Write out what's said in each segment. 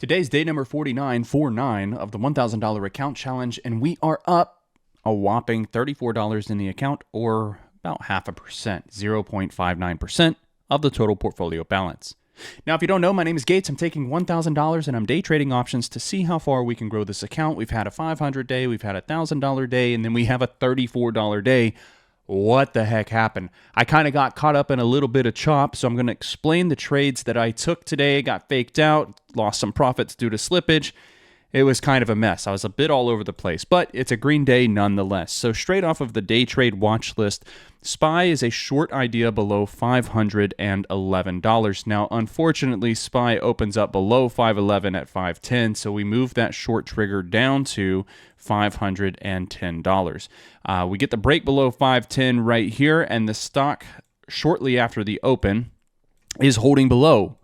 Today's day number 4949 of the $1,000 account challenge, and we are up a whopping $34 in the account, or about 0.5%, 0.59% of the total portfolio balance. Now, if you don't know, my name is Gates. I'm taking $1,000 and I'm day trading options to see how far we can grow this account. We've had a $500 day, we've had a $1,000 day, and then we have a $34 day. What the heck happened? I kind of got caught up in a little bit of chop, so I'm going to explain the trades that I took today. Got faked out, lost some profits due to slippage. It was kind of a mess. I was a bit all over the place, but it's a green day nonetheless. So straight off of the day trade watch list, SPY is a short idea below $511. Now, unfortunately, SPY opens up below 511 at 510, so we move that short trigger down to $510. We get the break below 510 right here, and the stock shortly after the open is holding below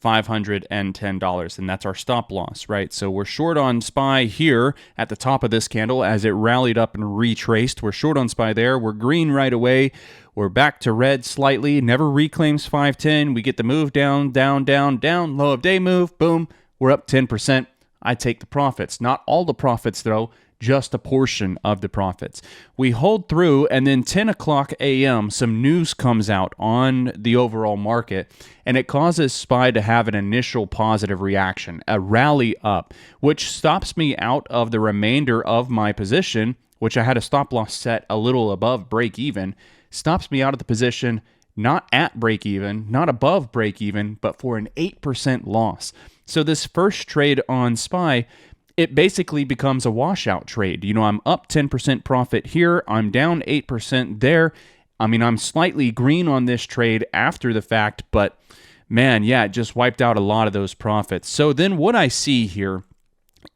$510, and that's our stop loss, right? So we're short on SPY here at the top of this candle as it rallied up and retraced. We're short on SPY there. We're green right away. We're back to red slightly. Never reclaims 510. We get the move down, down, down, down. Low of day move. Boom. We're up 10%. I take the profits. Not all the profits, though. Just a portion of the profits. We hold through, and then 10 o'clock a.m., some news comes out on the overall market, and it causes SPY to have an initial positive reaction, a rally up, which stops me out of the remainder of my position, which I had a stop loss set a little above break even, stops me out of the position not at break even, not above break even, but for an 8% loss. So this first trade on SPY, it basically becomes a washout trade. You know, I'm up 10% profit here. I'm down 8% there. I mean, I'm slightly green on this trade after the fact, but man, yeah, it just wiped out a lot of those profits. So then what I see here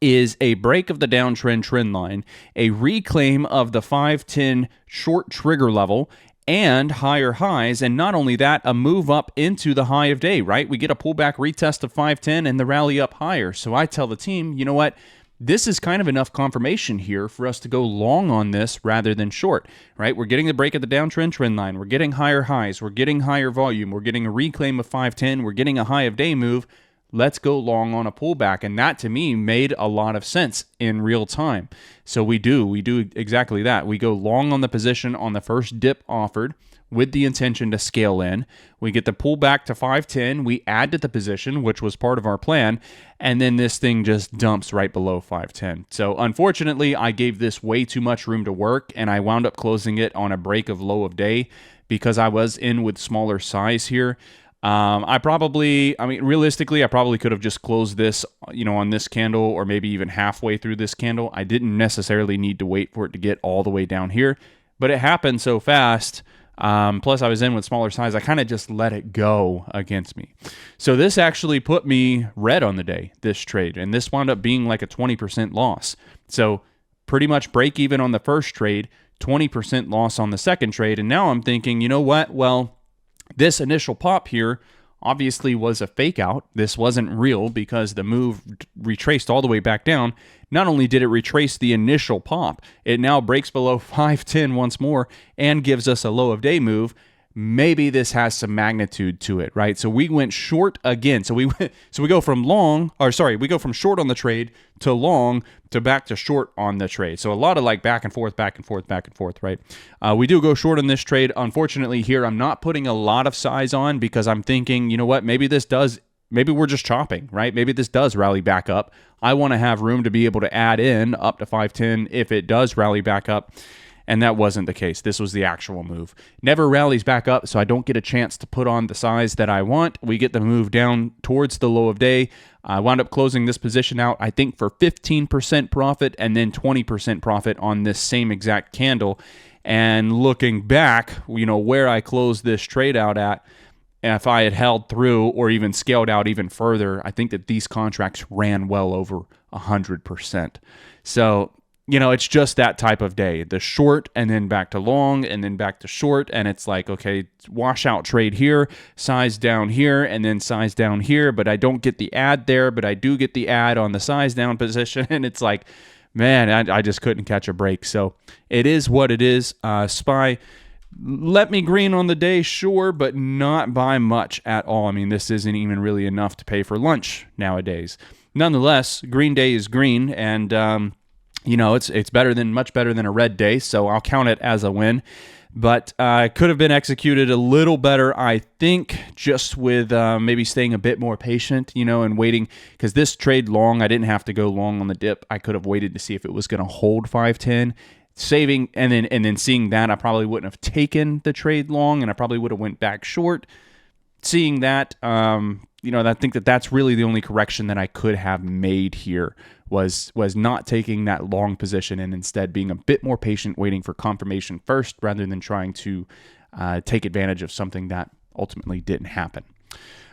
is a break of the downtrend trend line, a reclaim of the 510 short trigger level, and higher highs, and not only that, a move up into the high of day, right? We get a pullback retest of 510 and the rally up higher. So I tell the team, you know what? This is kind of enough confirmation here for us to go long on this rather than short, right? We're getting the break of the downtrend trend line. We're getting higher highs. We're getting higher volume. We're getting a reclaim of 510. We're getting a high of day move. Let's go long on a pullback. And that to me made a lot of sense in real time. So we do exactly that. We go long on the position on the first dip offered with the intention to scale in. We get the pullback to 510. We add to the position, which was part of our plan. And then this thing just dumps right below 510. So unfortunately, I gave this way too much room to work, and I wound up closing it on a break of low of day because I was in with smaller size here. Realistically, I probably could have just closed this, on this candle, or maybe even halfway through this candle. I didn't necessarily need to wait for it to get all the way down here, but it happened so fast. Plus I was in with smaller size. I kind of just let it go against me. So this actually put me red on the day, this trade, and this wound up being like a 20% loss. So pretty much break even on the first trade, 20% loss on the second trade. And now I'm thinking, you know what? Well, this initial pop here obviously was a fake out. This wasn't real because the move retraced all the way back down. Not only did it retrace the initial pop, it now breaks below 510 once more and gives us a low of day move. Maybe this has some magnitude to it, right? So we went short again. We go from short on the trade to long to back to short on the trade. So a lot of like back and forth, right? We do go short on this trade. Unfortunately here, I'm not putting a lot of size on because I'm thinking, you know what, maybe we're just chopping, right? Maybe this does rally back up. I want to have room to be able to add in up to 510 if it does rally back up. And that wasn't the case. This was the actual move. Never rallies back up, so I don't get a chance to put on the size that I want. We get the move down towards the low of day. I wound up closing this position out, I think, for 15% profit and then 20% profit on this same exact candle. And looking back, where I closed this trade out at, if I had held through or even scaled out even further, I think that these contracts ran well over 100%. So it's just that type of day. The short and then back to long and then back to short. And it's like, okay, washout trade here, size down here, and then size down here. But I don't get the add there, but I do get the add on the size down position. And it's like, man, I just couldn't catch a break. So it is what it is. SPY let me green on the day, sure, but not by much at all. I mean, this isn't even really enough to pay for lunch nowadays. nonetheless, green day is green, and it's much better than a red day, so I'll count it as a win. But could have been executed a little better, I think, just with maybe staying a bit more patient, and waiting, because this trade long, I didn't have to go long on the dip. I could have waited to see if it was going to hold 510, saving, and then seeing that, I probably wouldn't have taken the trade long, and I probably would have went back short. Seeing that, I think that's really the only correction that I could have made here was not taking that long position and instead being a bit more patient, waiting for confirmation first rather than trying to take advantage of something that ultimately didn't happen.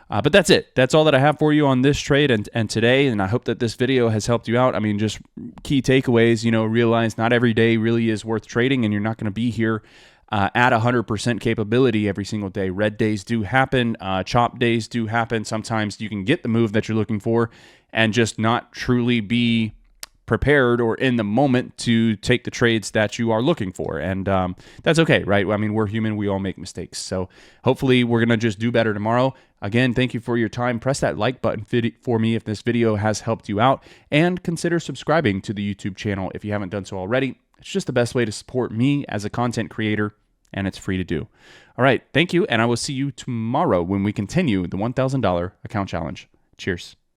But that's it. That's all that I have for you on this trade and today, and I hope that this video has helped you out. I mean, just key takeaways, realize not every day really is worth trading, and you're not going to be here at 100% capability every single day. Red days do happen. Chop days do happen. Sometimes you can get the move that you're looking for and just not truly be prepared or in the moment to take the trades that you are looking for. And that's okay, right? I mean, we're human. We all make mistakes. So hopefully we're going to just do better tomorrow. Again, thank you for your time. Press that like button for me if this video has helped you out. And consider subscribing to the YouTube channel if you haven't done so already. It's just the best way to support me as a content creator, and it's free to do. All right, thank you, and I will see you tomorrow when we continue the $1,000 account challenge. Cheers.